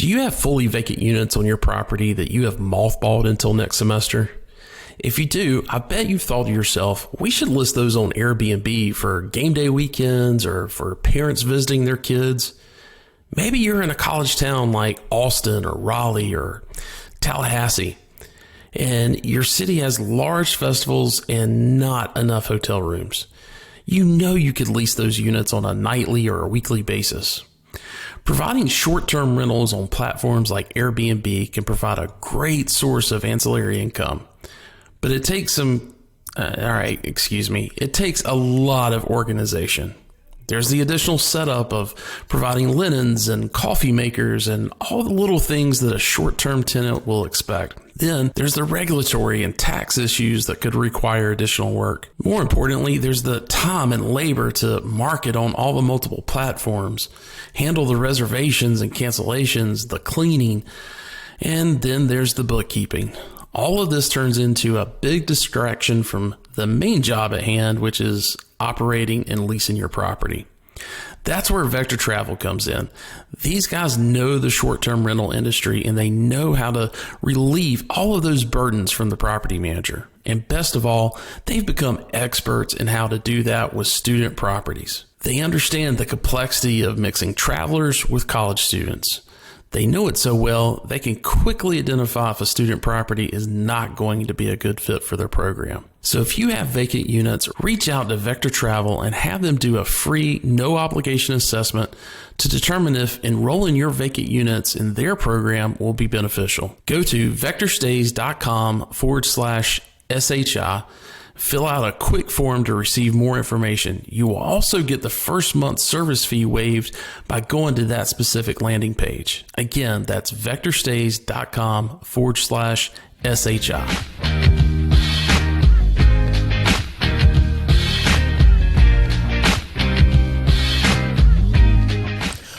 Do you have fully vacant units on your property that you have mothballed until next semester? If you do, I bet you've thought to yourself, we should list those on Airbnb for game day weekends or for parents visiting their kids. Maybe you're in a college town like Austin or Raleigh or Tallahassee, and your city has large festivals and not enough hotel rooms. You know you could lease those units on a nightly or a weekly basis. Providing short-term rentals on platforms like Airbnb can provide a great source of ancillary income. But it takes it takes a lot of organization. There's the additional setup of providing linens and coffee makers and all the little things that a short-term tenant will expect. Then there's the regulatory and tax issues that could require additional work. More importantly, there's the time and labor to market on all the multiple platforms, handle the reservations and cancellations, the cleaning, and then there's the bookkeeping. All of this turns into a big distraction from the main job at hand, which is operating and leasing your property. That's where Vector Travel comes in. These guys know the short-term rental industry, and they know how to relieve all of those burdens from the property manager. And best of all, they've become experts in how to do that with student properties. They understand the complexity of mixing travelers with college students. They know it so well, they can quickly identify if a student property is not going to be a good fit for their program. So if you have vacant units, reach out to Vector Travel and have them do a free, no obligation assessment to determine if enrolling your vacant units in their program will be beneficial. Go to vectorstays.com/SHI. Fill out a quick form to receive more information. You will also get the first month's service fee waived by going to that specific landing page. Again, that's vectorstays.com/SHI.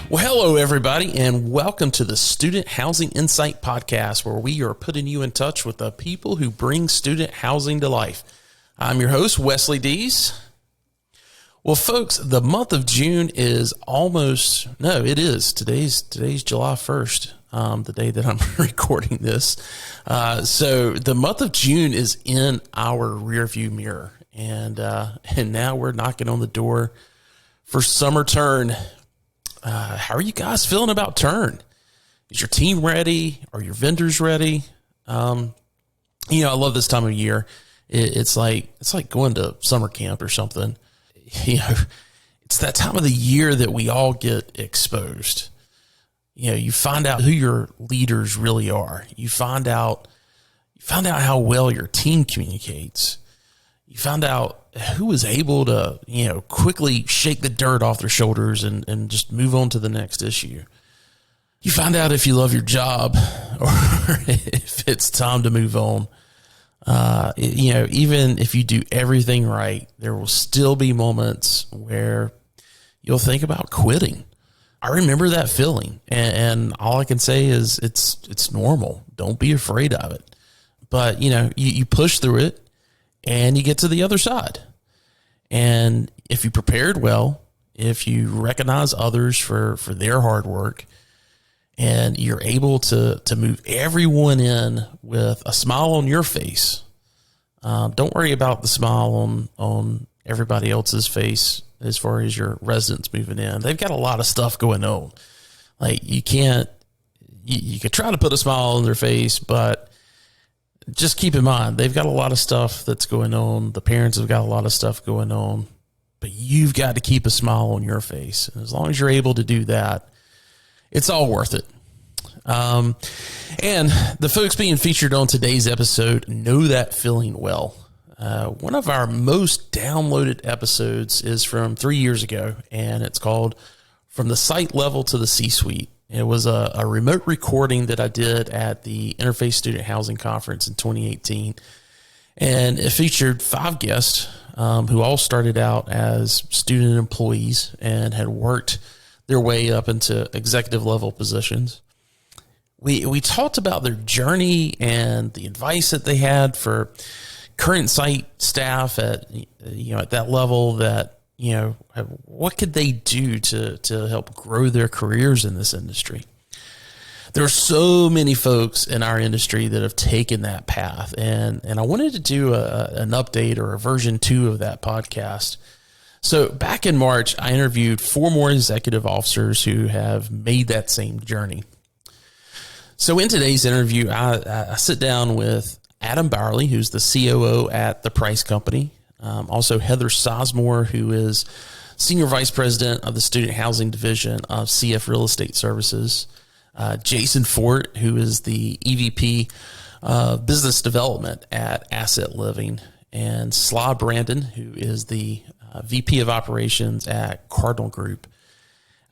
Well, hello, everybody, and welcome to the Student Housing Insight Podcast, where we are putting you in touch with the people who bring student housing to life. I'm your host, Wesley Dees. Well, folks, the month of June is today's July 1st, the day that I'm recording this. So the month of June is in our rearview mirror, and now we're knocking on the door for summer turn. How are you guys feeling about turn? Is your team ready? Are your vendors ready? I love this time of year. It's like going to summer camp or something. It's that time of the year that we all get exposed. You find out who your leaders really are. You find out how well your team communicates. You find out who is able to, quickly shake the dirt off their shoulders and just move on to the next issue. You find out if you love your job or if it's time to move on. Even if you do everything right, there will still be moments where you'll think about quitting. I remember that feeling, and all I can say is it's normal. Don't be afraid of it. But, you push through it and you get to the other side. And if you prepared well, if you recognize others for their hard work, and you're able to move everyone in with a smile on your face. Don't worry about the smile on everybody else's face as far as your residents moving in. They've got a lot of stuff going on. Like you could try to put a smile on their face, but just keep in mind, they've got a lot of stuff that's going on. The parents have got a lot of stuff going on, but you've got to keep a smile on your face. And as long as you're able to do that, it's all worth it. And the folks being featured on today's episode know that feeling well. One of our most downloaded episodes is from 3 years ago, and it's called From the Site Level to the C-Suite. It was a remote recording that I did at the Interface Student Housing Conference in 2018. And it featured 5 guests who all started out as student employees and had worked their way up into executive level positions. We talked about their journey and the advice that they had for current site staff at that level, that what could they do to help grow their careers in this industry. there are so many folks in our industry that have taken that path. And I wanted to do an update or a version 2 of that podcast. So back in March, I interviewed 4 more executive officers who have made that same journey. So in today's interview, I sit down with Adam Byrley, who's the COO at the Preiss company. Also Heather Sizemore, who is Senior Vice President of the Student Housing Division of CF Real Estate Services. Jason Fort, who is the EVP of Business Development at Asset Living. And Sly Brandon, who is the VP of Operations at Cardinal Group.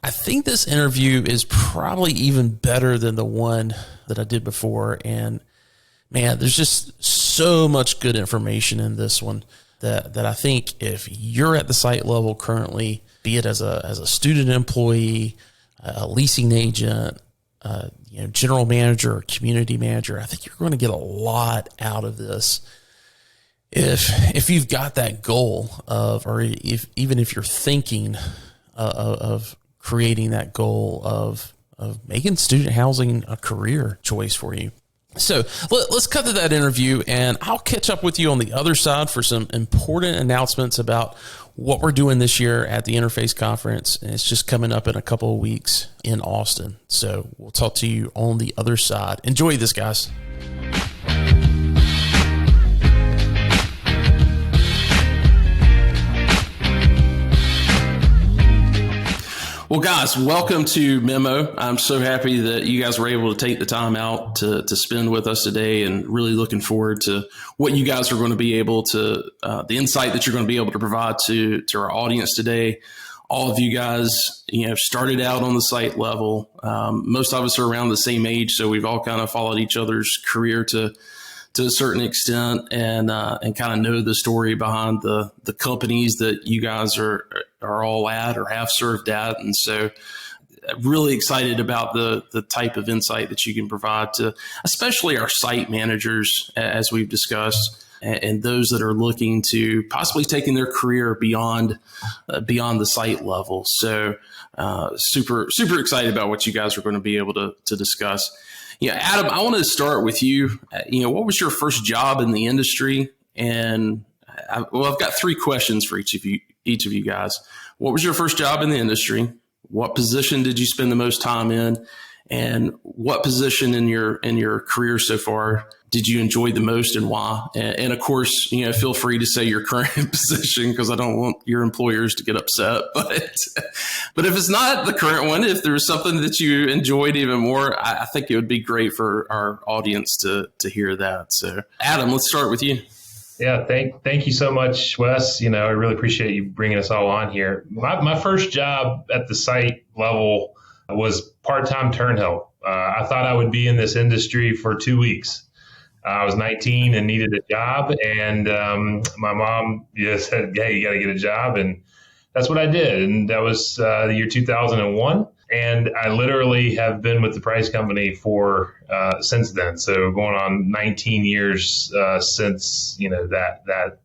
I think this interview is probably even better than the one that I did before. And man, there's just so much good information in this one that I think if you're at the site level currently, be it as a student employee, a leasing agent, general manager or community manager, I think you're going to get a lot out of this. If you've got that goal or even if you're thinking of creating that goal of making student housing a career choice for you. So let's cut to that interview, and I'll catch up with you on the other side for some important announcements about what we're doing this year at the Interface Conference. And it's just coming up in a couple of weeks in Austin. So we'll talk to you on the other side. Enjoy this, guys. Well, guys, welcome to Memo. I'm so happy that you guys were able to take the time out to spend with us today, and really looking forward to what you guys are going to be able to, the insight that you're going to be able to provide to our audience today. All of you guys, started out on the site level. Most of us are around the same age, so we've all kind of followed each other's career to a certain extent, and kind of know the story behind the companies that you guys are all at or have served at. And so really excited about the type of insight that you can provide to especially our site managers, as we've discussed, and those that are looking to possibly taking their career beyond the site level. So super excited about what you guys are going to be able to discuss. Adam, I want to start with you. What was your first job in the industry? And I've got 3 questions for each of you guys. What was your first job in the industry? What position did you spend the most time in? And what position in your career so far did you enjoy the most, and why? And of course, feel free to say your current position, because I don't want your employers to get upset. But if it's not the current one, if there's something that you enjoyed even more, I think it would be great for our audience to hear that. So, Adam, let's start with you. Yeah, thank you so much, Wes. I really appreciate you bringing us all on here. My first job at the site level was part-time turn help. I thought I would be in this industry for 2 weeks. I was 19 and needed a job, and my mom just said, "Hey, you got to get a job," and that's what I did. And that was the year 2001, and I literally have been with the Preiss company for since then. So going on 19 years since that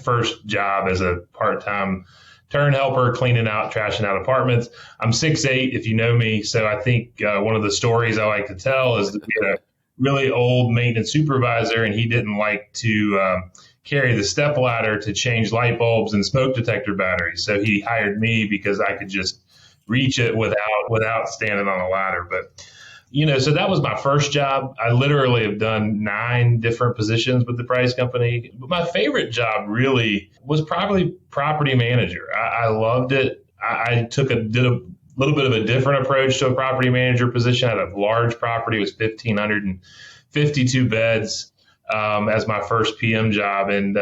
first job as a part-time turn helper, cleaning out, trashing out apartments. I'm 6'8", if you know me, so I think one of the stories I like to tell is that we had a really old maintenance supervisor, and he didn't like to carry the step ladder to change light bulbs and smoke detector batteries. So he hired me because I could just reach it without standing on a ladder. But, so that was my first job. I literally have done 9 different positions with the Preiss company. But my favorite job really was probably property manager. I loved it. I did a little bit of a different approach to a property manager position. I had a large property. It was 1,552 beds as my first PM job. And,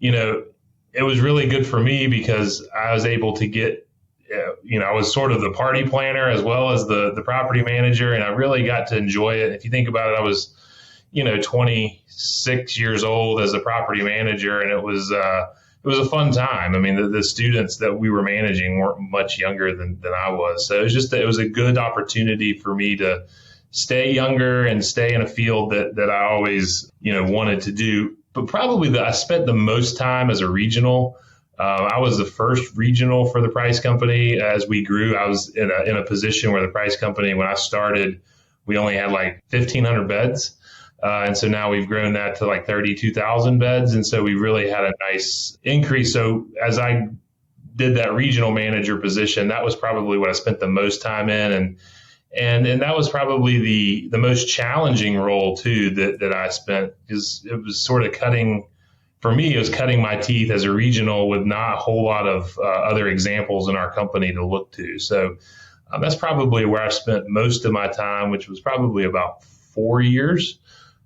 it was really good for me because I was able to get, I was sort of the party planner as well as the property manager, and I really got to enjoy it. If you think about it, I was, 26 years old as a property manager, and it was a fun time. I mean, the students that we were managing weren't much younger than I was. So it was a good opportunity for me to stay younger and stay in a field that I always, wanted to do. But probably I spent the most time as a regional. I was the first regional for the Preiss company. As we grew, I was in a position where the Preiss company, when I started, we only had like 1,500 beds. And so now we've grown that to like 32,000 beds. And so we really had a nice increase. So as I did that regional manager position, that was probably what I spent the most time in. And that was probably the most challenging role too that I spent, because it was sort of cutting my teeth as a regional with not a whole lot of other examples in our company to look to. So that's probably where I spent most of my time, which was probably about 4 years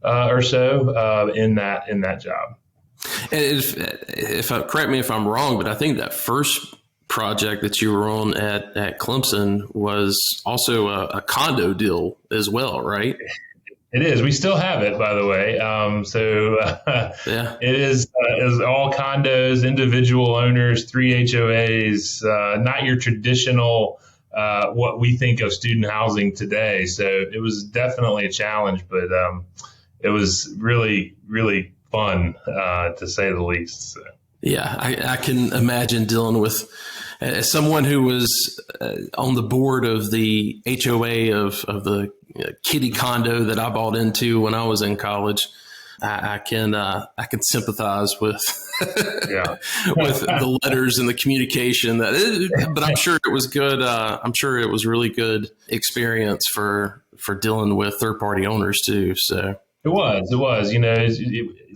or so in that job. And if correct me if I'm wrong, but I think that first project that you were on at Clemson was also a condo deal as well, right? It is. We still have it, by the way. It is all condos, individual owners, 3 HOAs, not your traditional what we think of student housing today. So it was definitely a challenge, but it was really, really fun, to say the least. So. Yeah, I can imagine dealing with someone who was on the board of the HOA of the kiddie condo that I bought into when I was in college. I can sympathize with with the letters and the communication but I'm sure it was good. I'm sure it was really good experience for dealing with third party owners too. So it was.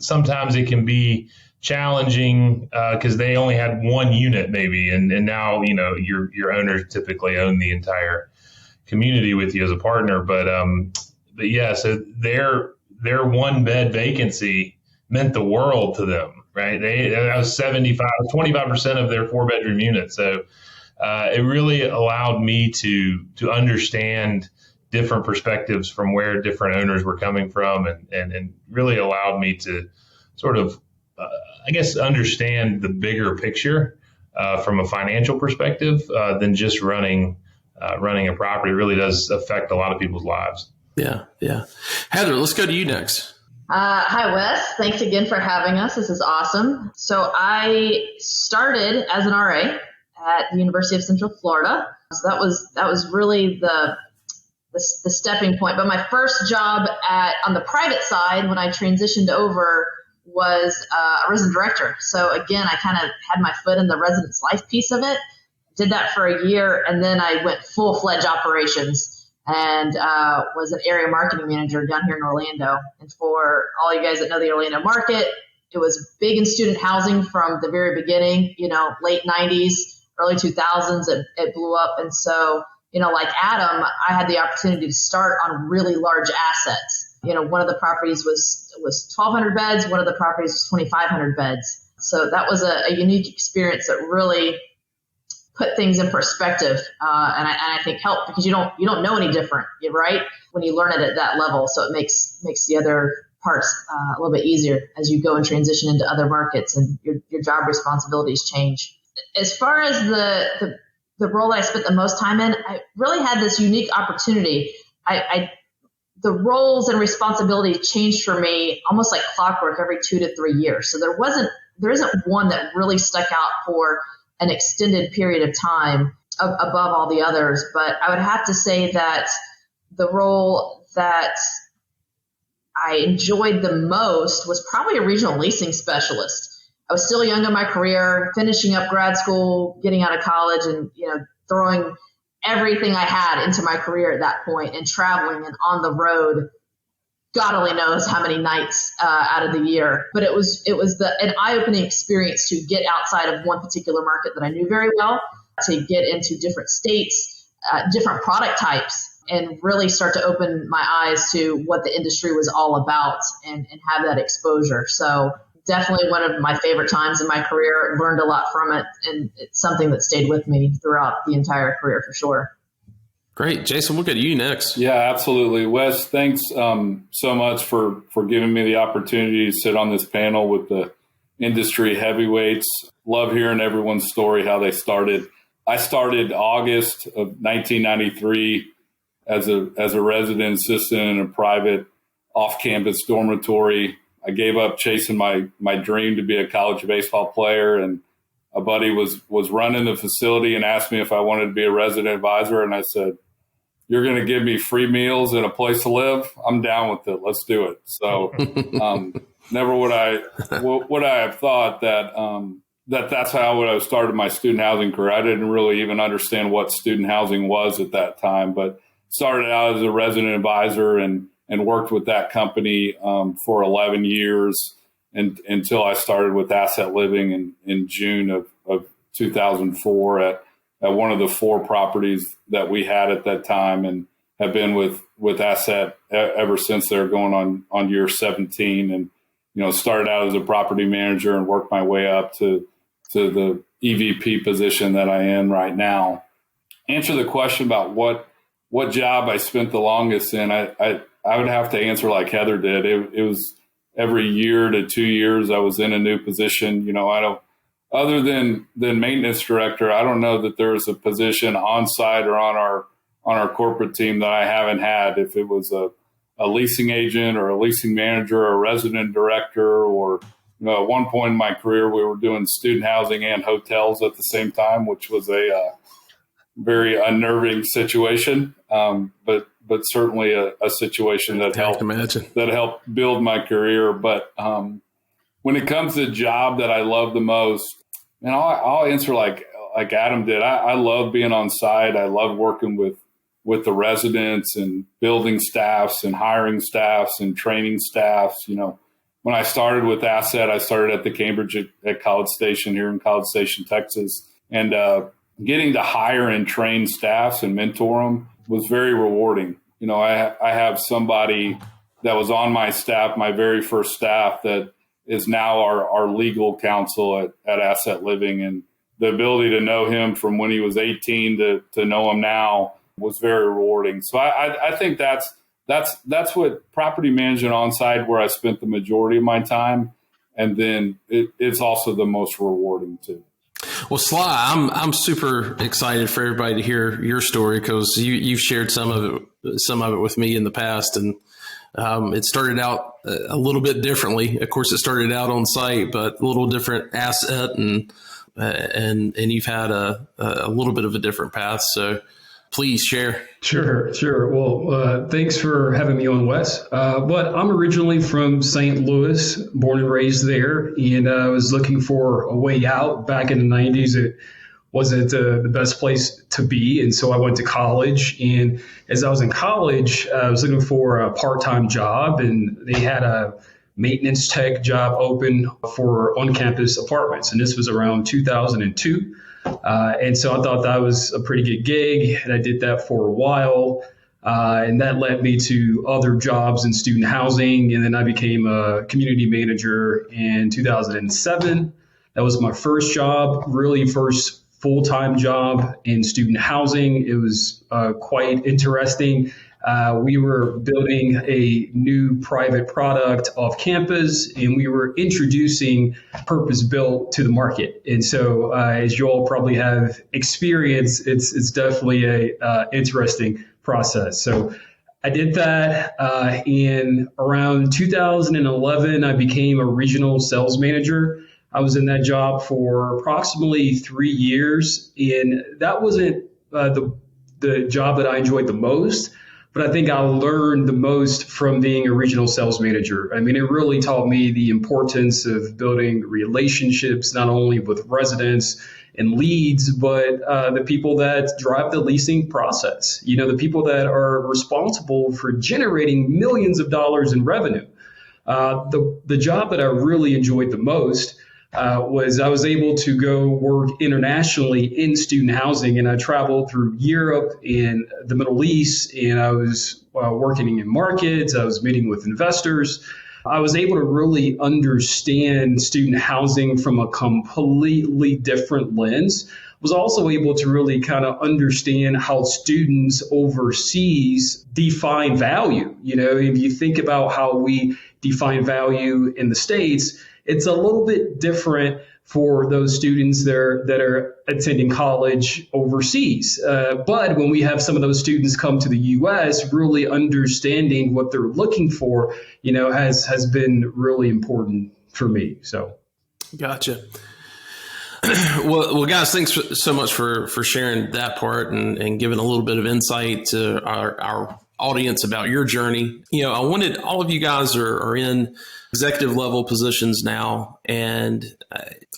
Sometimes it can be challenging because they only had one unit maybe, and now your owners typically own the entire community with you as a partner. But yeah, so their 1 bed vacancy meant the world to them, right? That was 25% of their 4-bedroom unit. So it really allowed me to understand different perspectives from where different owners were coming from, and really allowed me to sort of, I guess, understand the bigger picture from a financial perspective than just running a property. It really does affect a lot of people's lives. Yeah. Heather, let's go to you next. Hi, Wes. Thanks again for having us. This is awesome. So I started as an RA at the University of Central Florida. So that was really the stepping point. But my first job on the private side, when I transitioned over, was a resident director. So again, I kind of had my foot in the residence life piece of it, did that for a year, and then I went full-fledged operations and was an area marketing manager down here in Orlando. And for all you guys that know the Orlando market, it was big in student housing from the very beginning, late 90s, early 2000s, it blew up. And so, like Adam, I had the opportunity to start on really large assets. One of the properties was 1,200 beds. One of the properties was 2,500 beds. So that was a unique experience that really put things in perspective, and I think helped, because you don't know any different, right? When you learn it at that level, so it makes the other parts a little bit easier as you go and transition into other markets and your job responsibilities change. As far as the role I spent the most time in, I really had this unique opportunity. The roles and responsibilities changed for me almost like clockwork every 2 to 3 years. So there isn't one that really stuck out for an extended period of time above all the others. But I would have to say that the role that I enjoyed the most was probably a regional leasing specialist. I was still young in my career, finishing up grad school, getting out of college, and throwing everything I had into my career at that point, and traveling and on the road, God only knows how many nights out of the year. But it was an eye-opening experience to get outside of one particular market that I knew very well, to get into different states, different product types, and really start to open my eyes to what the industry was all about and have that exposure. So definitely one of my favorite times in my career. Learned a lot from it, and it's something that stayed with me throughout the entire career for sure. Great. Jason, we'll go to you next. Yeah, absolutely. Wes, thanks so much for giving me the opportunity to sit on this panel with the industry heavyweights. Love hearing everyone's story, how they started. I started August of 1993 as a resident assistant in a private off-campus dormitory. I gave up chasing my dream to be a college baseball player, and a buddy was running the facility and asked me if I wanted to be a resident advisor. And I said, you're going to give me free meals and a place to live, I'm down with it. Let's do it. So never would I have thought that that's how I would have started my student housing career. I didn't really even understand what student housing was at that time, but started out as a resident advisor and worked with that company for 11 years until I started with Asset Living in June of 2004 at one of the 4 properties that we had at that time, and have been with Asset ever since. They're going on year 17, and started out as a property manager and worked my way up to the EVP position that I am right now. Answer the question about what job I spent the longest in. I would have to answer like Heather did. It was every year to 2 years I was in a new position. I don't, other than maintenance director, I don't know that there's a position on site or on our corporate team that I haven't had. If it was a leasing agent or a leasing manager or a resident director, or at one point in my career, we were doing student housing and hotels at the same time, which was a very unnerving situation. But certainly a situation that helped build my career. But when it comes to the job that I love the most, and I'll answer like Adam did. I love being on site. I love working with the residents and building staffs and hiring staffs and training staffs. When I started with Asset, I started at the Cambridge at College Station here in College Station, Texas, and getting to hire and train staffs and mentor them was very rewarding. I have somebody that was on my staff, my very first staff, that is now our legal counsel at Asset Living, and the ability to know him from when he was 18 to know him now was very rewarding. So I think that's what property management on site, where I spent the majority of my time, and then it's also the most rewarding too. Well, Sly, I'm super excited for everybody to hear your story, because you've shared some of it with me in the past, and it started out a little bit differently. Of course, it started out on site, but a little different asset, and you've had a little bit of a different path. So please share. Sure. Well, thanks for having me on, Wes. But I'm originally from St. Louis, born and raised there, and I was looking for a way out. Back in the 90s, it wasn't the best place to be, and so I went to college. And as I was in college, I was looking for a part-time job, and they had a maintenance tech job open for on-campus apartments, and this was around 2002. And so I thought that was a pretty good gig, and I did that for a while. And that led me to other jobs in student housing. And then I became a community manager in 2007. That was my first job, really first full-time job in student housing. It was quite interesting. We were building a new private product off campus, and we were introducing purpose-built to the market. And so, as you all probably have experienced, it's definitely a interesting process. So I did that. In around 2011, I became a regional sales manager. I was in that job for approximately 3 years, and that wasn't the job that I enjoyed the most. But I think I learned the most from being a regional sales manager. I mean, it really taught me the importance of building relationships, not only with residents and leads, but the people that drive the leasing process, the people that are responsible for generating millions of dollars in revenue. The job that I really enjoyed the most was I was able to go work internationally in student housing, and I traveled through Europe and the Middle East, and I was working in markets. I was meeting with investors. I was able to really understand student housing from a completely different lens. Was also able to really kind of understand how students overseas define value. If you think about how we define value in the States, it's a little bit different for those students that are attending college overseas. But when we have some of those students come to the U.S., really understanding what they're looking for, has been really important for me. So, gotcha. Well, guys, thanks so much for sharing that part and giving a little bit of insight to our audience about your journey. I wanted all of you guys are in executive level positions now. And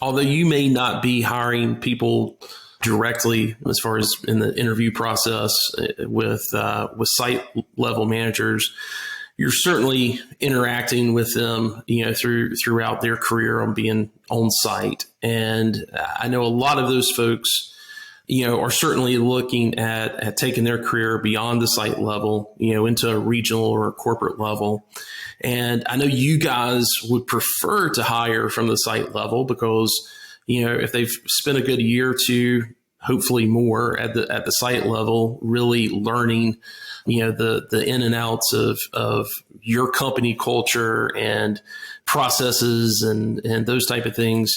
although you may not be hiring people directly as far as in the interview process with site level managers, you're certainly interacting with them, throughout their career on being on site. And I know a lot of those folks, are certainly looking at taking their career beyond the site level, into a regional or a corporate level. And I know you guys would prefer to hire from the site level because, if they've spent a good year or two, hopefully more at the site level, really learning, the in and outs of your company culture and processes and those type of things,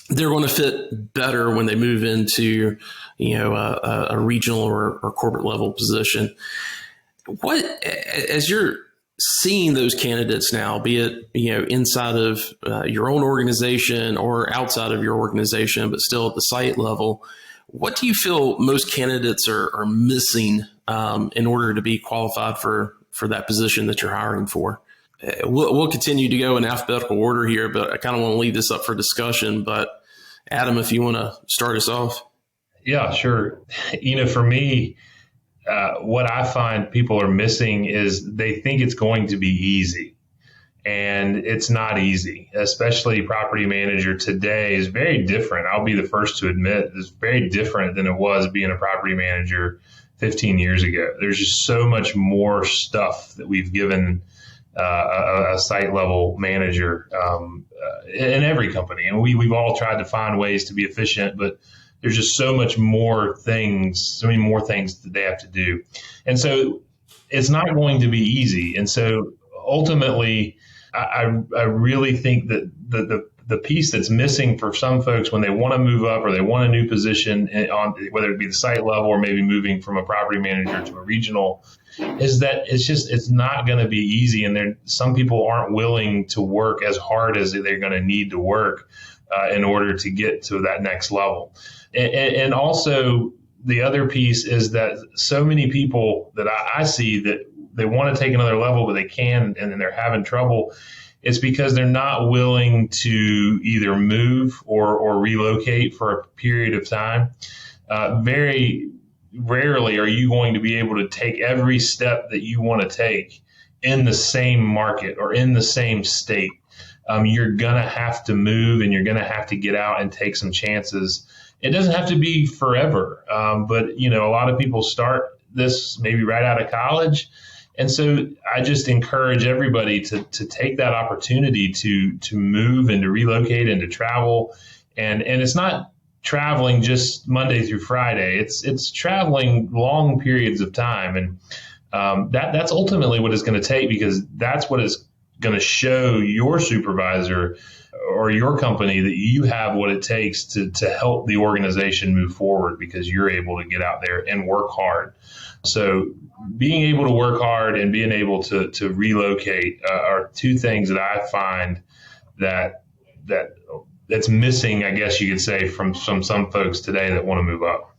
they're going to fit better when they move into, a regional or corporate level position. As you're seeing those candidates now, be it, inside of your own organization or outside of your organization, but still at the site level, what do you feel most candidates are missing in order to be qualified for that position that you're hiring for? We'll continue to go in alphabetical order here, but I kind of want to leave this up for discussion. But Adam, if you want to start us off. Yeah, sure. For me, what I find people are missing is they think it's going to be easy. And it's not easy, especially property manager today is very different. I'll be the first to admit it's very different than it was being a property manager 15 years ago. There's just so much more stuff that we've given a site level manager in every company. And we've all tried to find ways to be efficient, but there's just so many more things that they have to do. And so it's not going to be easy. And so ultimately, I really think that the piece that's missing for some folks when they want to move up or they want a new position on whether it be the site level or maybe moving from a property manager to a regional is that it's not going to be easy. And some people aren't willing to work as hard as they're going to need to work in order to get to that next level. And also the other piece is that so many people that I see that they want to take another level, but they can, and then they're having trouble. It's because they're not willing to either move or relocate for a period of time. Very rarely are you going to be able to take every step that you want to take in the same market or in the same state. You're going to have to move and you're going to have to get out and take some chances. It doesn't have to be forever, but a lot of people start this maybe right out of college. And so I just encourage everybody to take that opportunity to move and to relocate and to travel. And it's not traveling just Monday through Friday. It's traveling long periods of time. And that's ultimately what it's going to take, because that's what is going to show your supervisor or your company that you have what it takes to help the organization move forward, because you're able to get out there and work hard. So being able to work hard and being able to relocate are two things that I find that's missing, I guess you could say, from some folks today that want to move up.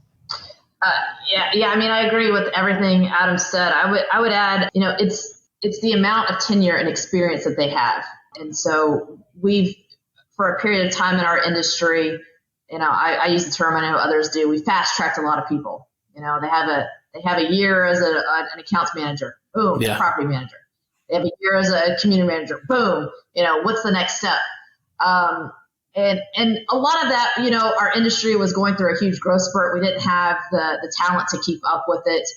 Yeah. I mean, I agree with everything Adam said. I would add, it's the amount of tenure and experience that they have. And so we've, for a period of time in our industry, I use the term, I know others do, we fast tracked a lot of people. They have a year as an accounts manager, boom, yeah. Property manager. They have a year as a community manager, boom, what's the next step? And a lot of that, our industry was going through a huge growth spurt. We didn't have the talent to keep up with it.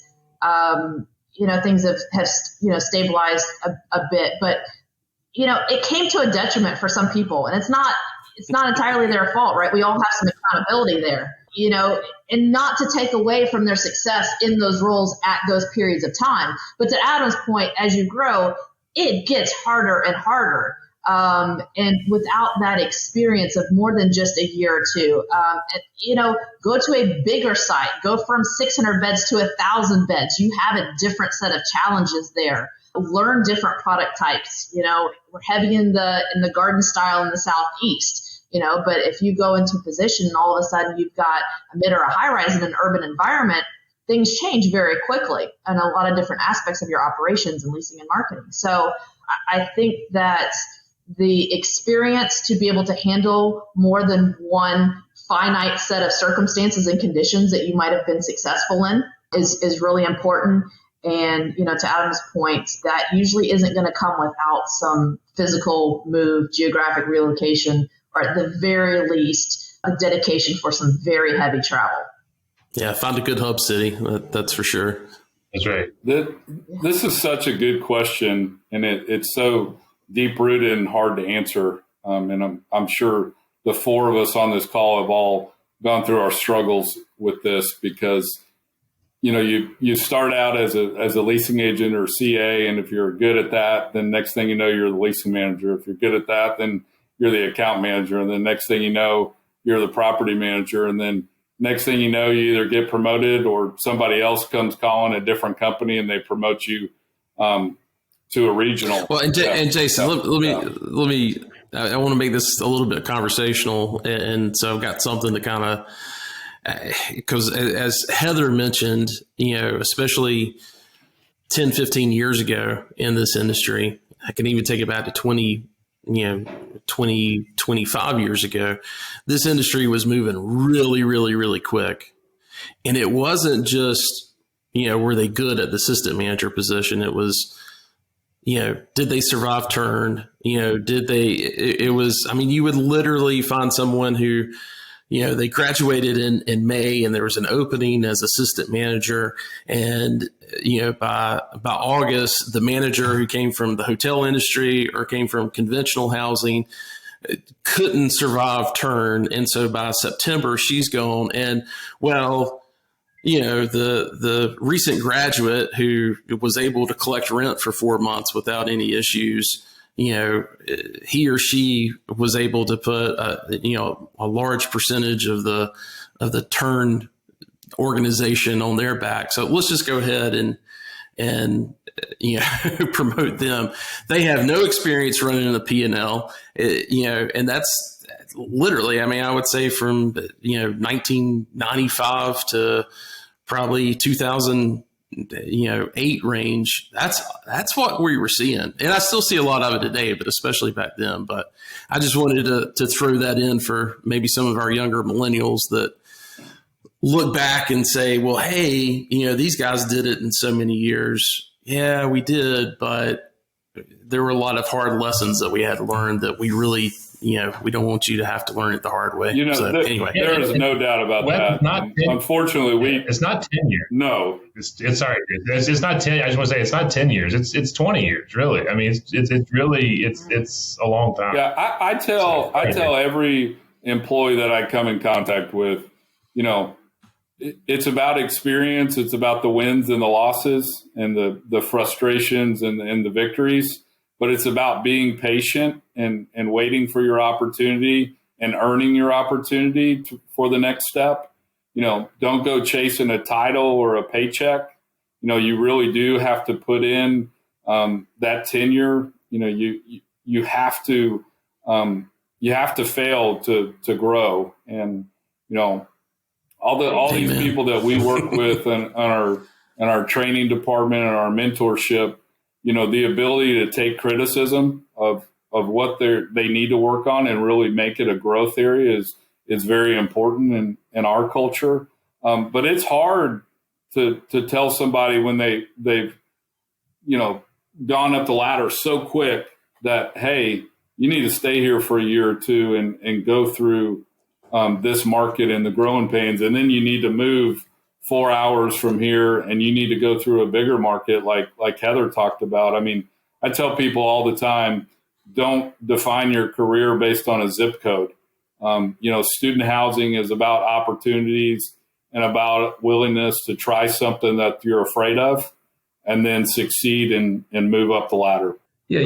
Things have stabilized a bit, but it came to a detriment for some people, and it's not entirely their fault, right? We all have some accountability there, and not to take away from their success in those roles at those periods of time. But to Adam's point, as you grow, it gets harder and harder. And without that experience of more than just a year or two, go to a bigger site, go from 600 beds to 1,000 beds. You have a different set of challenges there. Learn different product types. We're heavy in the garden style in the Southeast. but if you go into a position and all of a sudden you've got a mid or a high rise in an urban environment, things change very quickly in a lot of different aspects of your operations and leasing and marketing. So I think that the experience to be able to handle more than one finite set of circumstances and conditions that you might have been successful in is really important. And, to Adam's point, that usually isn't going to come without some physical move, geographic relocation, or at the very least, a dedication for some very heavy travel. Yeah, find a good hub city. That's for sure. That's right. This is such a good question, and it's so deep-rooted and hard to answer. And I'm sure the four of us on this call have all gone through our struggles with this because, you start out as a leasing agent or CA, and if you're good at that, then next thing you know, you're the leasing manager. If you're good at that, then you're the account manager. And then next thing you know, you're the property manager. And then next thing you know, you either get promoted or somebody else comes calling a different company and they promote you to a regional. Well, and Jason, let me. I want to make this a little bit conversational, and so I've got something to kind of, because as Heather mentioned, especially 10, 15 years ago in this industry, I can even take it back to 20, 25 years ago, this industry was moving really, really, really quick. And it wasn't just, were they good at the assistant manager position? It was, did they survive turn? It was, you would literally find someone who, they graduated in May and there was an opening as assistant manager. And, by August, the manager who came from the hotel industry or came from conventional housing couldn't survive turn. And so by September, she's gone. And the recent graduate who was able to collect rent for 4 months without any issues, he or she was able to put a large percentage of the turn organization on their back. So let's just go ahead and promote them. They have no experience running a P&L, and that's literally, I would say from 1995 to probably 2008 range. That's what we were seeing, and I still see a lot of it today, but especially back then. But I just wanted to throw that in for maybe some of our younger millennials that look back and say, well, hey, these guys did it in so many years. Yeah, we did, but there were a lot of hard lessons that we had to learn that we really, we don't want you to have to learn it the hard way. Anyway, there is no doubt about that. Unfortunately, it's not 10 years. No, it's not 10. I just want to say it's not 10 years. It's 20 years, really. It's a long time. Yeah, I tell every employee that I come in contact with, it's about experience. It's about the wins and the losses and the frustrations and the victories. But it's about being patient and waiting for your opportunity and earning your opportunity for the next step. Don't go chasing a title or a paycheck. You really do have to put in that tenure. You have to fail to grow. And all these people that we work with in our training department and our mentorship, the ability to take criticism of what they need to work on and really make it a growth area is very important in our culture. But it's hard to tell somebody when they've gone up the ladder so quick that, hey, you need to stay here for a year or two and go through this market and the growing pains. And then you need to move 4 hours from here and you need to go through a bigger market like Heather talked about. I tell people all the time, don't define your career based on a zip code. Student housing is about opportunities and about willingness to try something that you're afraid of and then succeed and move up the ladder. Yeah,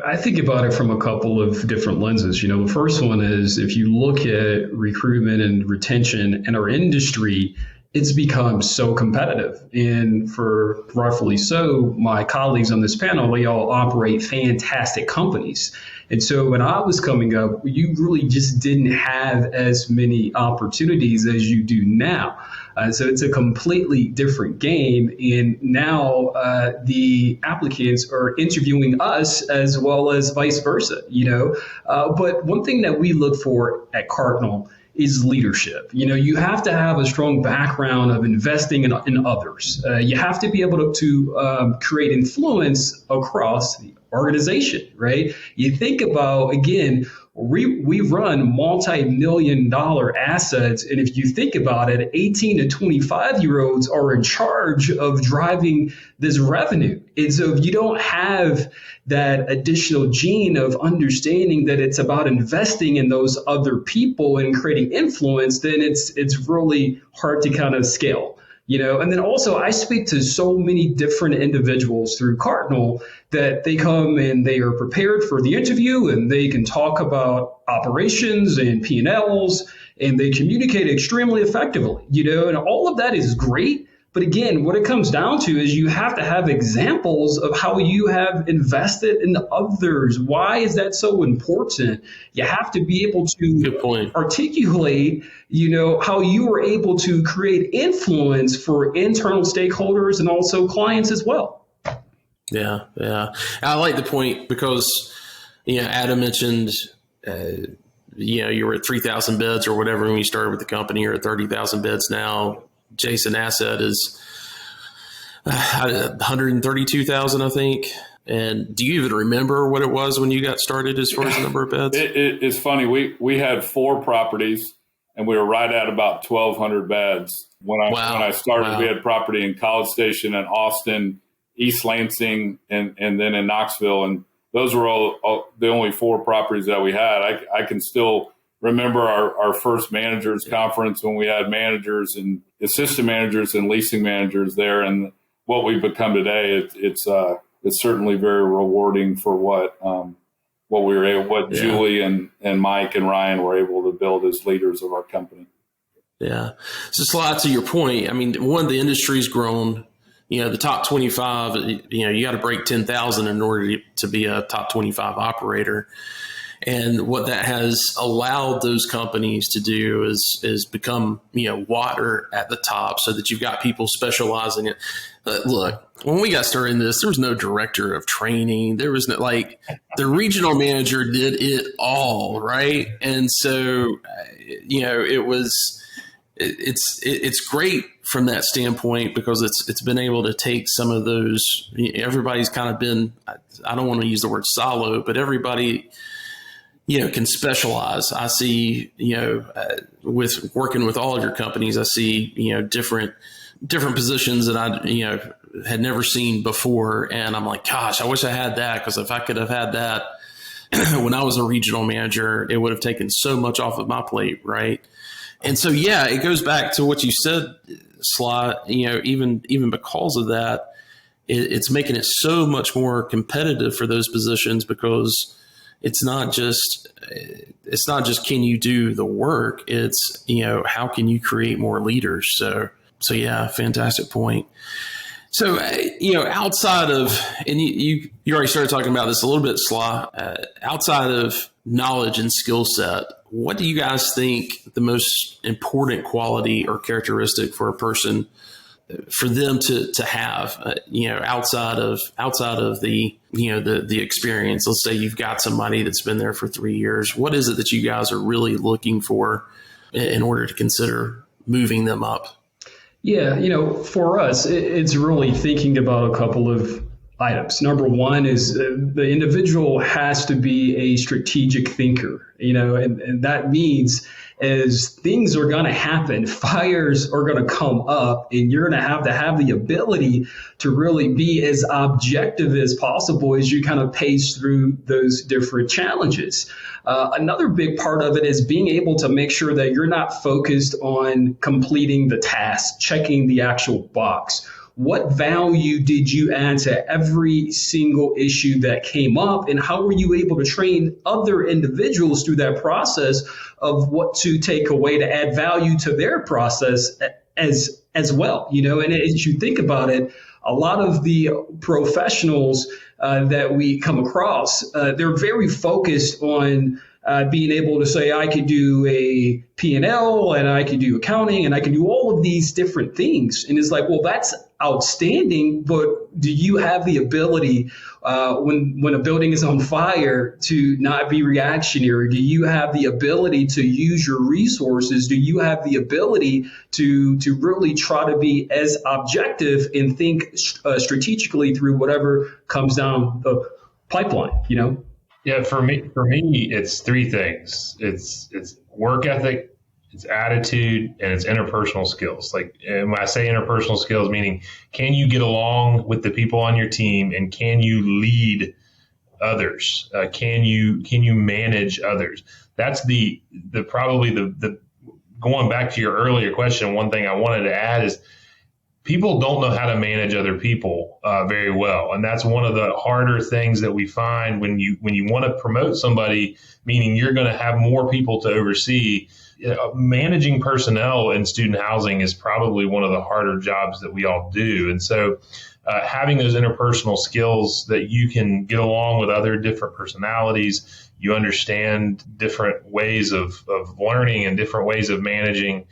I think about it from a couple of different lenses. The first one is if you look at recruitment and retention in our industry, it's become so competitive. And for rightfully so, my colleagues on this panel, they all operate fantastic companies. And so when I was coming up, you really just didn't have as many opportunities as you do now. So it's a completely different game. And now the applicants are interviewing us as well as vice versa, But one thing that we look for at Cardinal is leadership. You have to have a strong background of investing in others. You have to be able to create influence across the organization, right? You think about, again, we run multi-million-dollar assets. And if you think about it, 18 to 25-year-olds are in charge of driving this revenue. And so if you don't have that additional gene of understanding that it's about investing in those other people and creating influence, then it's really hard to kind of scale. And then also I speak to so many different individuals through Cardinal that they come and they are prepared for the interview and they can talk about operations and P&Ls and they communicate extremely effectively, and all of that is great. But again, what it comes down to is you have to have examples of how you have invested in others. Why is that so important? You have to be able to articulate, how you were able to create influence for internal stakeholders and also clients as well. Yeah. I like the point because, Adam mentioned, you were at 3,000 beds or whatever when you started with the company. You're at 30,000 beds now. Jason Asset is 132,000, I think. And do you even remember what it was when you got started as far as the number of beds? It's funny. We had 4 properties and we were right at about 1,200 beds. When I started, we had property in College Station and Austin, East Lansing, and then in Knoxville. And those were all the only 4 properties that we had. I can still remember our first managers conference when we had managers and assistant managers and leasing managers there, and what we've become today. It's certainly very rewarding for what Julie and Mike and Ryan were able to build as leaders of our company. Yeah. So Sly, to your point, I mean, the industry's grown. The top 25. You got to break 10,000 in order to be a top 25 operator. And what that has allowed those companies to do is become, water at the top so that you've got people specializing in. Look, when we got started in this, there was no director of training. There was no, the regional manager did it all, right? And so, it's great from that standpoint because it's been able to take some of those. Everybody's kind of been, I don't want to use the word silo, but everybody can specialize. I see, with working with all of your companies, I see, different positions that I, had never seen before. And I'm like, gosh, I wish I had that. Cause if I could have had that when I was a regional manager, it would have taken so much off of my plate. Right. And so, yeah, it goes back to what you said, Sly, even because of that, it's making it so much more competitive for those positions because it's not just can you do the work? It's, how can you create more leaders? So yeah, fantastic point. So, outside of, and you already started talking about this a little bit, Sly, outside of knowledge and skill set, what do you guys think the most important quality or characteristic for a person, for them to have, outside of the, the experience? Let's say you've got somebody that's been there for 3 years. What is it that you guys are really looking for in order to consider moving them up? Yeah, for us, it's really thinking about a couple of items. Number one is the individual has to be a strategic thinker, and that means as things are going to happen, fires are going to come up, and you're going to have the ability to really be as objective as possible as you kind of pace through those different challenges. Another big part of it is being able to make sure that you're not focused on completing the task, checking the actual box. What value did you add to every single issue that came up, and how were you able to train other individuals through that process of what to take away to add value to their process as as well. And as you think about it, a lot of the professionals that we come across, they're very focused on being able to say, I could do a P&L and I could do accounting and I can do all of these different things. And it's like, well, that's outstanding, but do you have the ability when a building is on fire to not be reactionary? Do you have the ability to use your resources? Do you have the ability to really try to be as objective and think strategically through whatever comes down the pipeline, Yeah, for me, it's three things. It's work ethic, it's attitude, and it's interpersonal skills. And when I say interpersonal skills, meaning can you get along with the people on your team, and can you lead others? Can you manage others? That's the going back to your earlier question. One thing I wanted to add is people don't know how to manage other people very well. And that's one of the harder things that we find when you want to promote somebody, meaning you're going to have more people to oversee. Managing personnel in student housing is probably one of the harder jobs that we all do. And so having those interpersonal skills that you can get along with other different personalities, you understand different ways of learning and different ways of managing,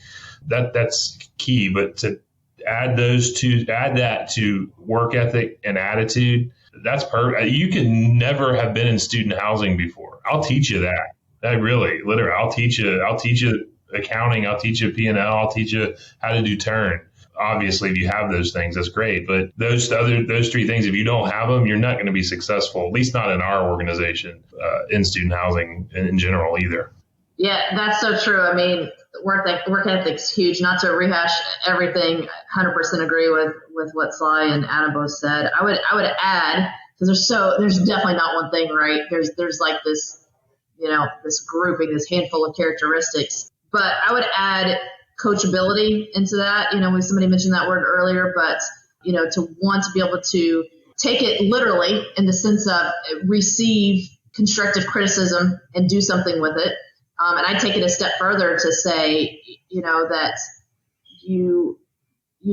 that's key. But to add that to work ethic and attitude, that's perfect. You can never have been in student housing before. I'll teach you that. Literally, I'll teach you accounting. I'll teach you P&L. I'll teach you how to do turn. Obviously, if you have those things, that's great. But those three things, if you don't have them, you're not going to be successful, at least not in our organization, in student housing in general either. Yeah, that's so true. I mean, work ethic's huge. Not to rehash everything, 100% agree with what Sly and Adam both said. I would add, because there's definitely not one thing, right? There's like this, this grouping, this handful of characteristics. But I would add coachability into that. When somebody mentioned that word earlier, but to want to be able to take it literally in the sense of receive constructive criticism and do something with it. And I take it a step further to say, that you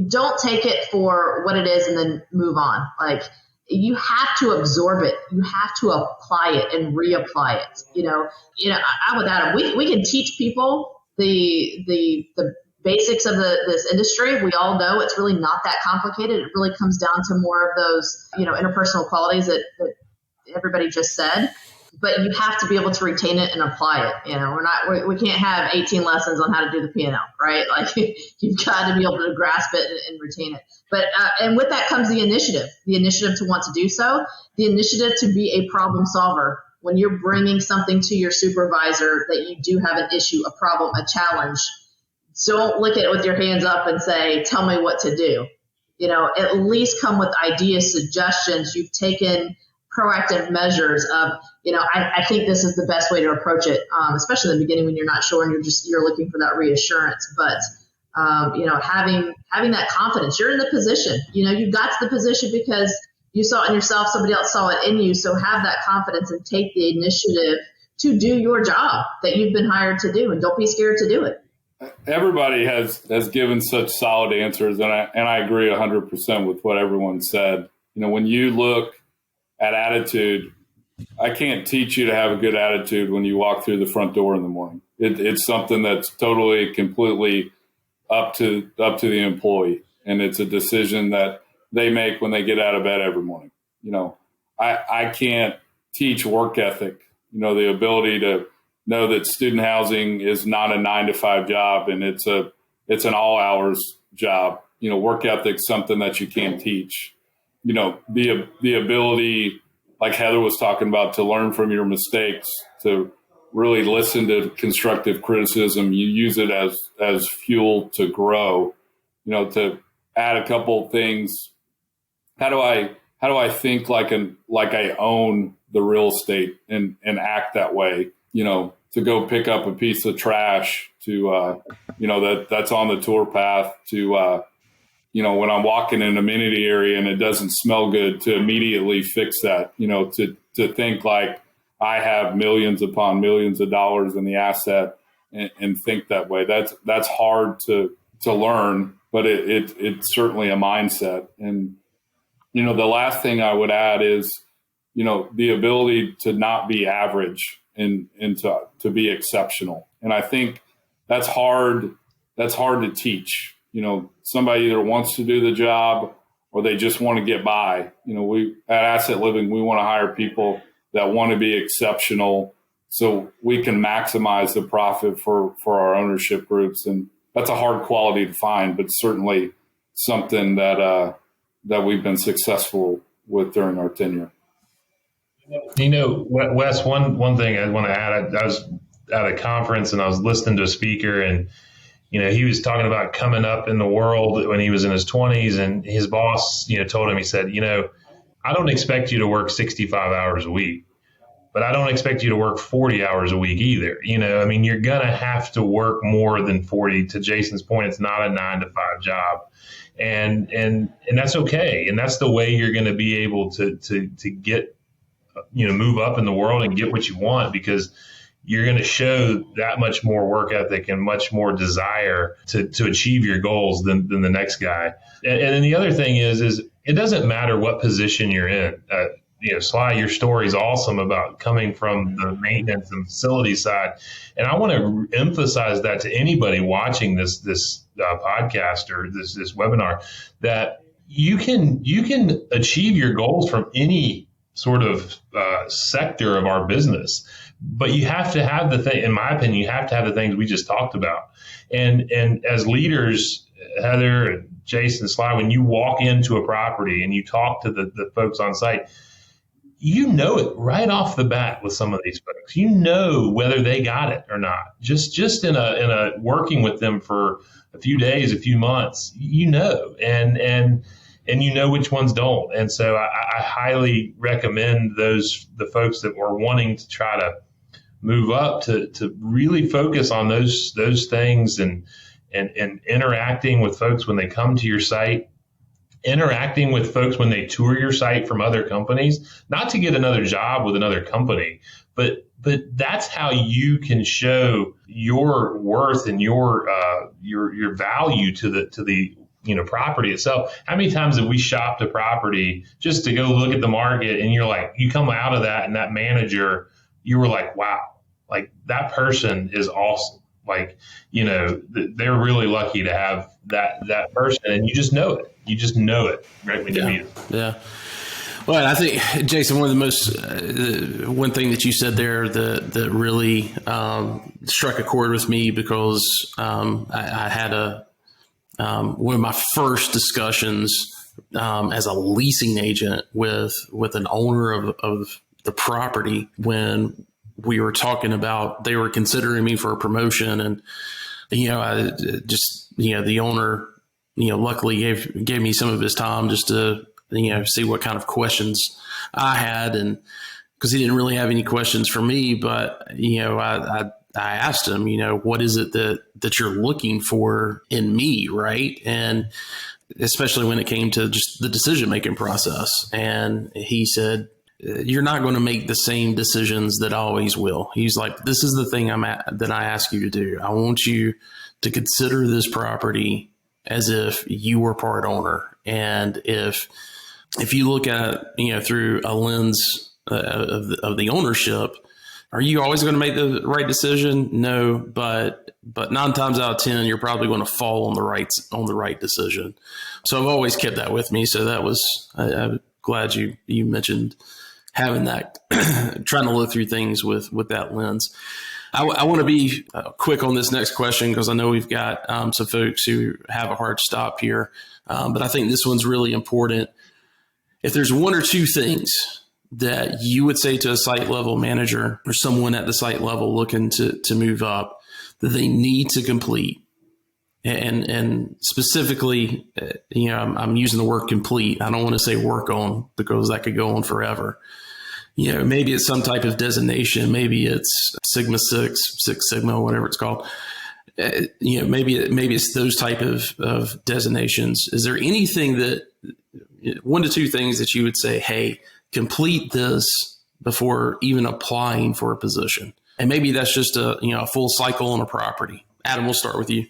don't take it for what it is and then move on. Like, you have to absorb it. You have to apply it and reapply it. I'm with Adam. We can teach people the basics of this industry. We all know it's really not that complicated. It really comes down to more of those, interpersonal qualities that everybody just said. But you have to be able to retain it and apply it. We can't have 18 lessons on how to do the P&L, right? Like, you've got to be able to grasp it and retain it. But and with that comes the initiative to want to do so, the initiative to be a problem solver. When you're bringing something to your supervisor that you do have an issue, a problem, a challenge, don't look at it with your hands up and say, tell me what to do. At least come with ideas, suggestions. You've taken proactive measures of, I think this is the best way to approach it, especially in the beginning when you're not sure and you're looking for that reassurance. But, having that confidence, you're in the position, you got to the position because you saw it in yourself, somebody else saw it in you. So have that confidence and take the initiative to do your job that you've been hired to do, and don't be scared to do it. Everybody has given such solid answers, and I agree 100% with what everyone said. When you look at attitude, I can't teach you to have a good attitude when you walk through the front door in the morning. It's something that's totally, completely up to the employee, and it's a decision that they make when they get out of bed every morning. I can't teach work ethic. The ability to know that student housing is not a 9-to-5 job, and it's an all hours job. Work ethic's something that you can't teach. The ability, like Heather was talking about, to learn from your mistakes, to really listen to constructive criticism. You use it as fuel to grow. To add a couple things. How do I think like I own the real estate and act that way? To go pick up a piece of trash, to that's on the tour path, to when I'm walking in an amenity area and it doesn't smell good, to immediately fix that, to think like I have millions upon millions of dollars in the asset and think that way. That's hard to learn. but it's certainly a mindset. And, the last thing I would add is, the ability to not be average and to be exceptional. And I think that's hard to teach. Somebody either wants to do the job or they just want to get by. We at Asset Living, we want to hire people that want to be exceptional so we can maximize the profit for our ownership groups. And that's a hard quality to find, but certainly something that we've been successful with during our tenure. Wes, one thing I want to add, I was at a conference and I was listening to a speaker, and he was talking about coming up in the world when he was in his 20s, and his boss, told him, he said, I don't expect you to work 65 hours a week, but I don't expect you to work 40 hours a week either. You're going to have to work more than 40. To Jason's point, it's not a 9-to-5 job. And that's okay. And that's the way you're going to be able to get, move up in the world and get what you want, because you're going to show that much more work ethic and much more desire to achieve your goals than the next guy. And then the other thing is it doesn't matter what position you're in. Sly, your story is awesome about coming from the maintenance and facility side. And I want to emphasize that to anybody watching this podcast or this webinar, that you can achieve your goals from any sort of sector of our business. But you have to have the thing, in my opinion, you have to have the things we just talked about. And as leaders, Heather, and Jason, Sly, when you walk into a property and you talk to the folks on site, you know it right off the bat with some of these folks. You know whether they got it or not. Just in a working with them for a few days, a few months, and you know which ones don't. And so I highly recommend the folks that were wanting to try to move up to really focus on those things and interacting with folks when they come to your site, interacting with folks when they tour your site from other companies, not to get another job with another company, but that's how you can show your worth and your value to the property itself. How many times have we shopped a property just to go look at the market, and you come out of that, and that manager, you were like, wow, like that person is awesome. Like, they're really lucky to have that person, and you just know it. You just know it right when you meet them. Yeah. Well, I think, Jason, one of the most, one thing that you said there that really struck a chord with me, because I had one of my first discussions as a leasing agent with an owner of the property, when we were talking about, they were considering me for a promotion, and I just the owner luckily gave me some of his time just to see what kind of questions I had, and because he didn't really have any questions for me, but I asked him, what is it that you're looking for in me, right? And especially when it came to just the decision-making process. And he said, you're not going to make the same decisions that I always will. He's like, this is the thing that I ask you to do. I want you to consider this property as if you were part owner. And if you look at it, through a lens of the ownership, are you always going to make the right decision? No, but 9 times out of 10, you're probably going to fall on the right decision. So I've always kept that with me. So that was, I'm glad you mentioned having that, trying to look through things with that lens. I want to be quick on this next question, because I know we've got some folks who have a hard stop here. But I think this one's really important. If there's one or two things that you would say to a site level manager or someone at the site level looking to move up that they need to complete, and specifically, I'm using the word complete. I don't want to say work on, because that could go on forever. Maybe it's some type of designation. Maybe it's Sigma 6, Six Sigma, whatever it's called. Maybe it's those type of designations. Is there anything that, 1 to 2 things that you would say, hey, complete this before even applying for a position? And maybe that's just a full cycle on a property. Adam, we'll start with you.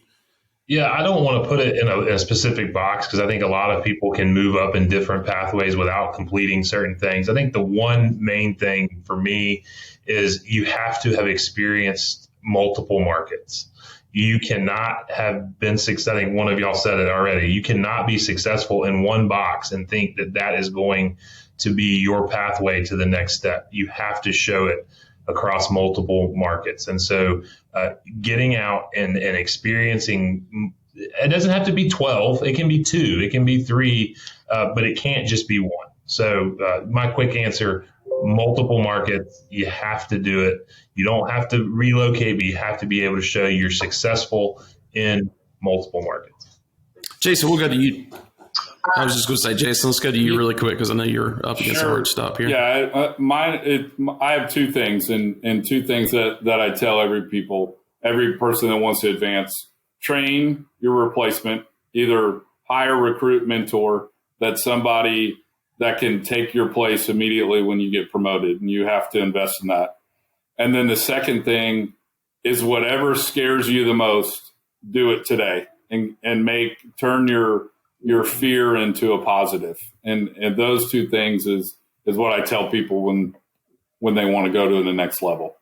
Yeah, I don't want to put it in a specific box because I think a lot of people can move up in different pathways without completing certain things. I think the one main thing for me is you have to have experienced multiple markets. You cannot have been successful. I think one of y'all said it already. You cannot be successful in one box and think that that is going to be your pathway to the next step. You have to show it across multiple markets. And so getting out and experiencing, it doesn't have to be 12. It can be 2. It can be 3, but it can't just be 1. So my quick answer, multiple markets, you have to do it. You don't have to relocate, but you have to be able to show you're successful in multiple markets. Jason, we'll go to you. I was just going to say, Jason, let's go to you really quick because I know you're up against a hard stop here. Yeah, I have 2 things, and 2 things that I tell every person that wants to advance. Train your replacement, either hire, recruit, mentor, that's somebody that can take your place immediately when you get promoted, and you have to invest in that. And then the second thing is whatever scares you the most, do it today and turn your fear into a positive. And those 2 things is what I tell people when they want to go to the next level.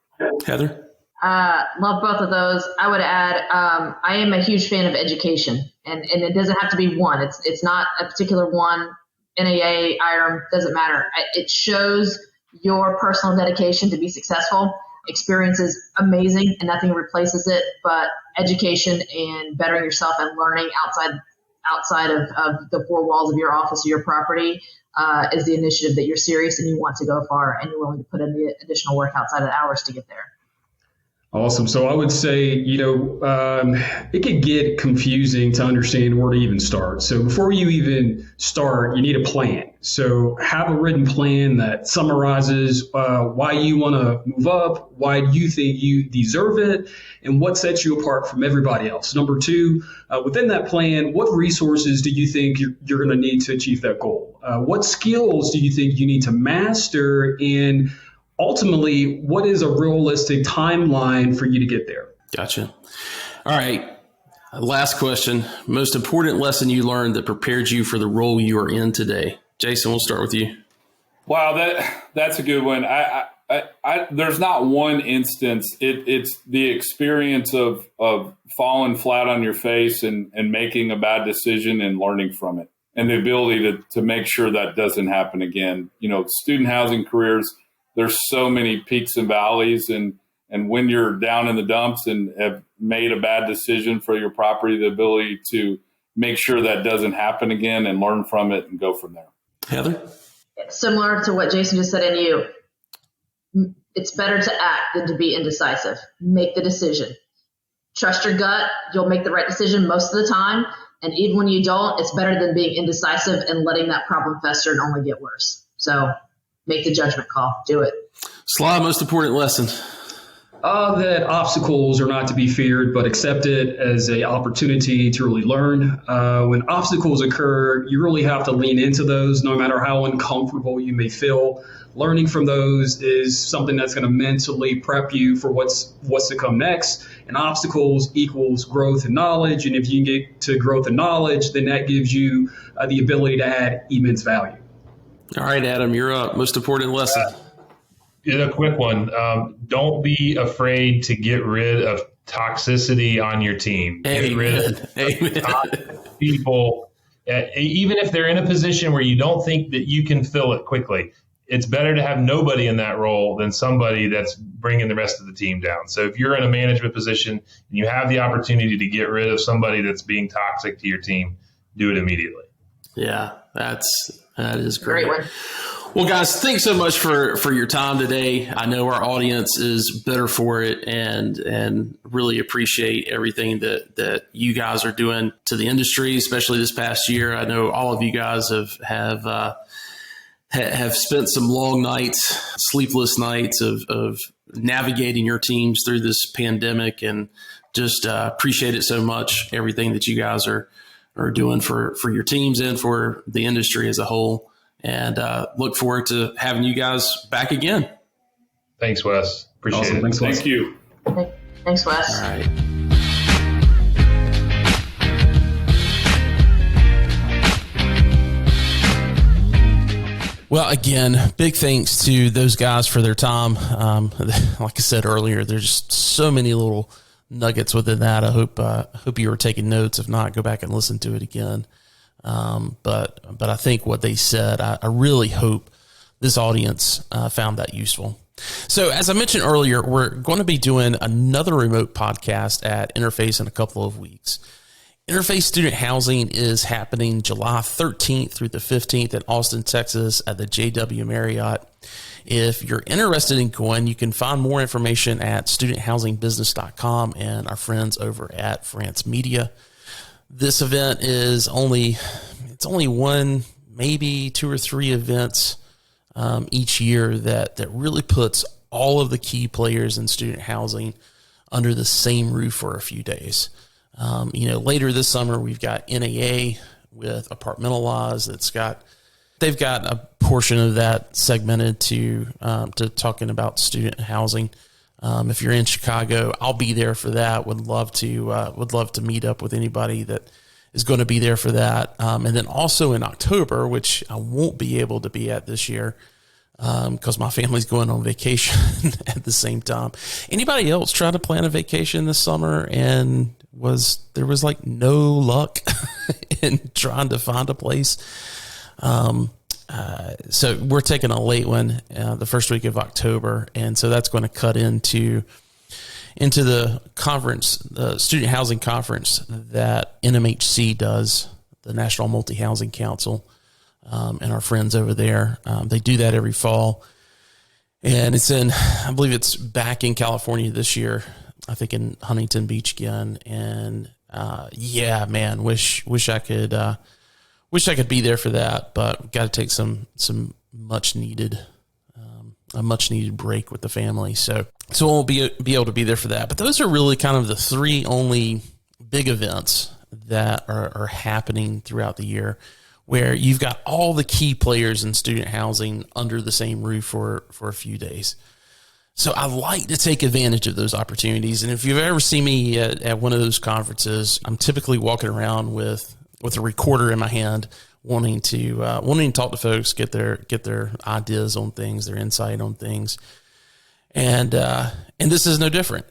Heather? Love both of those. I would add, I am a huge fan of education, and it doesn't have to be one. It's not a particular one. NAA, IRM, doesn't matter. It shows your personal dedication to be successful. Experience is amazing and nothing replaces it, but education and bettering yourself and learning outside of the 4 walls of your office or your property is the initiative that you're serious and you want to go far and you're willing to put in the additional work outside of the hours to get there. Awesome. So I would say, it could get confusing to understand where to even start. So before you even start, you need a plan. So have a written plan that summarizes why you want to move up, why do you think you deserve it, and what sets you apart from everybody else. Number 2, within that plan, what resources do you think you're going to need to achieve that goal? What skills do you think you need to master? And ultimately, what is a realistic timeline for you to get there? Gotcha. All right. Last question. Most important lesson you learned that prepared you for the role you are in today. Jason, we'll start with you. Wow, that's a good one. There's not one instance. It's the experience of falling flat on your face and making a bad decision and learning from it, and the ability to make sure that doesn't happen again. Student housing careers, there's so many peaks and valleys, and when you're down in the dumps and have made a bad decision for your property, the ability to make sure that doesn't happen again and learn from it and go from there. Heather? Similar to what Jason just said, and you, it's better to act than to be indecisive. Make the decision. Trust your gut. You'll make the right decision most of the time. And even when you don't, it's better than being indecisive and letting that problem fester and only get worse. So make the judgment call. Do it. Sly, most important lesson. That obstacles are not to be feared, but accepted as an opportunity to really learn. When obstacles occur, you really have to lean into those, no matter how uncomfortable you may feel. Learning from those is something that's going to mentally prep you for what's to come next. And obstacles equals growth and knowledge. And if you can get to growth and knowledge, then that gives you the ability to add immense value. All right, Adam, you're up. Most important lesson. A quick one. Don't be afraid to get rid of toxicity on your team. Get rid of toxic people, even if they're in a position where you don't think that you can fill it quickly. It's better to have nobody in that role than somebody that's bringing the rest of the team down. So if you're in a management position and you have the opportunity to get rid of somebody that's being toxic to your team, do it immediately. Yeah, that is great. Great one. Well, guys, thanks so much for your time today. I know our audience is better for it and really appreciate everything that you guys are doing to the industry, especially this past year. I know all of you guys have spent some long nights, sleepless nights of navigating your teams through this pandemic, and just appreciate it so much, everything that you guys are doing for your teams and for the industry as a whole. And look forward to having you guys back again. Thanks, Wes. Appreciate it. Thanks, Wes. Thank you. Thanks, Wes. All right. Well, again, big thanks to those guys for their time. Like I said earlier, there's just so many little nuggets within that. I hope you were taking notes. If not, go back and listen to it again. But I think what they said, I really hope this audience found that useful. So as I mentioned earlier, we're going to be doing another remote podcast at Interface in a couple of weeks. Interface Student Housing is happening July 13th through the 15th in Austin, Texas at the JW Marriott. If you're interested in going, you can find more information at studenthousingbusiness.com and our friends over at France Media. This event is only one, maybe 2 or 3 events each year that really puts all of the key players in student housing under the same roof for a few days. Later this summer, we've got NAA with Apartmentalize. They've got a portion of that segmented to talking about student housing. If you're in Chicago, I'll be there for that. Would love to meet up with anybody that is going to be there for that. And then also in October, which I won't be able to be at this year, because my family's going on vacation at the same time. Anybody else try to plan a vacation this summer and there was like no luck in trying to find a place? So we're taking a late one, the first week of October. And so that's going to cut into the conference, the student housing conference that NMHC does, the National Multi-Housing Council, and our friends over there. They do that every fall. And I believe it's back in California this year, I think in Huntington Beach again. And, yeah, man, wish I could be there for that, but got to take some much needed break with the family. So I won't be able to be there for that. But those are really kind of the 3 only big events that are happening throughout the year, where you've got all the key players in student housing under the same roof for a few days. So I like to take advantage of those opportunities. And if you've ever seen me at one of those conferences, I'm typically walking around with a recorder in my hand, wanting to talk to folks, get their ideas on things, their insight on things. And this is no different.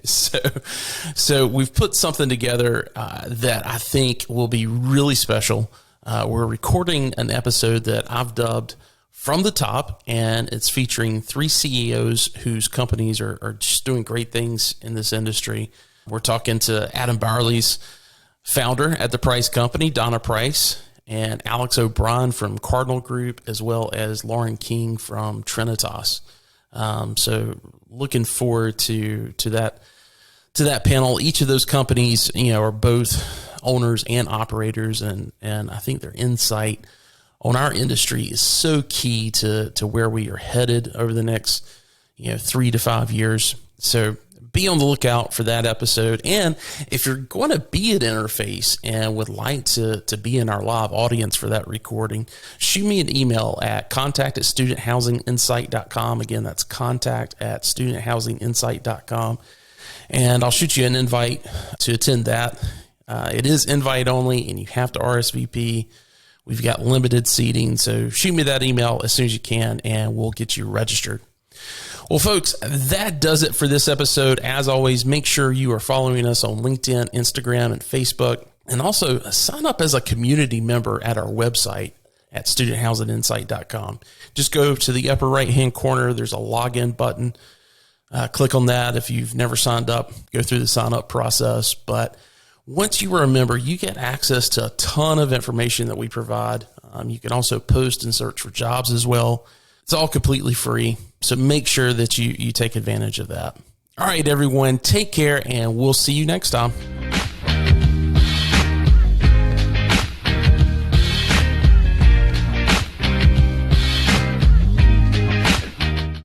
So we've put something together that I think will be really special. We're recording an episode that I've dubbed From the Top, and it's featuring 3 CEOs whose companies are just doing great things in this industry. We're talking to Adam Byrley's founder at the Preiss company, Donna Preiss, and Alex O'Brien from Cardinal Group, as well as Lauren King from Trinitas. So looking forward to that panel. Each of those companies, are both owners and operators, and I think their insight on our industry is so key to where we are headed over the next 3 to 5 years. So be on the lookout for that episode. And if you're going to be at Interface and would like to be in our live audience for that recording, shoot me an email at contact@studenthousinginsight.com. Again, that's contact@studenthousinginsight.com. And I'll shoot you an invite to attend that. It is invite only, and you have to RSVP. We've got limited seating, so shoot me that email as soon as you can, and we'll get you registered. Well, folks, that does it for this episode. As always, make sure you are following us on LinkedIn, Instagram, and Facebook, and also sign up as a community member at our website at studenthousinginsight.com. Just go to the upper right-hand corner. There's a login button. Click on that. If you've never signed up, go through the sign-up process. But once you are a member, you get access to a ton of information that we provide. You can also post and search for jobs as well. It's all completely free, so make sure that you take advantage of that. All right, everyone, take care, and we'll see you next time.